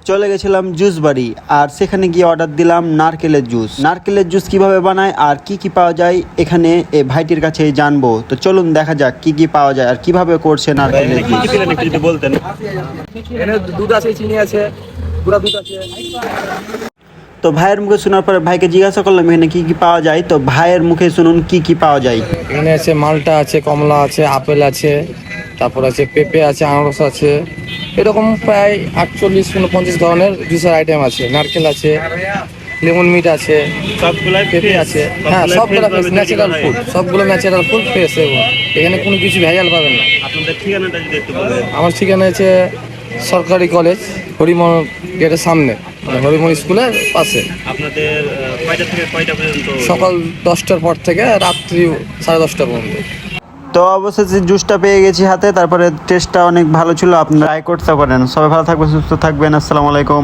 চলে গেছিলাম জুস বাড়ি, আর সেখানে গিয়ে অর্ডার দিলাম নারকেলের জুস। নারকেলের জুস কিভাবে বানায় আর কি কি পাওয়া যায় এখানে এই ভাইটির কাছে জানবো। তো চলুন দেখা যাক কি কি পাওয়া যায় আর কিভাবে করছে নারকেলের জুস। যদি বলতেন। এখানে দুধ আছে, চিনি আছে, গুঁড়া দুধ আছে। তো ভাইয়ের মুখে শোনার পরে ভাইকে জিজ্ঞাসা করলাম এখানে কি কি পাওয়া যায়। তো ভাইয়ের মুখে শুনুন কি কি পাওয়া যায়। এখানে আছে মালটা আছে, কমলা আছে, আপেল আছে, তারপর আছে পেঁপে আছে, আনারস আছে, এরকম প্রায় 48-49 ধরনের জুসের আইটেম আছে। নারকেল আছে, লেমন মিট আছে, পেঁপে আছে। হ্যাঁ, সবগুলো ন্যাচারাল ফুড, সবগুলো ন্যাচারাল ফুড ফ্রেশ। এখানে কোনো কিছু ভেজাল পাবেন না। আপনাদের ঠিকানাটা যদি একটু বলেন। আমার ঠিকানা আছে সরকারি কলেজ, হরিমোহন গেটের সামনে, মানে হরিমোহন স্কুলের পাশে। আপনাদের কয়টা থেকে কয়টা পর্যন্ত? সকাল 10টার পর থেকে রাত্রি 10:30 পর্যন্ত। তো অবশেষে জুসটা পেয়ে গেছি হাতে, তারপরে টেস্টটা অনেক ভালো ছিল। আপনারা ট্রাই করতে পারেন। সবাই ভালো থাকবেন, সুস্থ থাকবেন। আসসালামু আলাইকুম।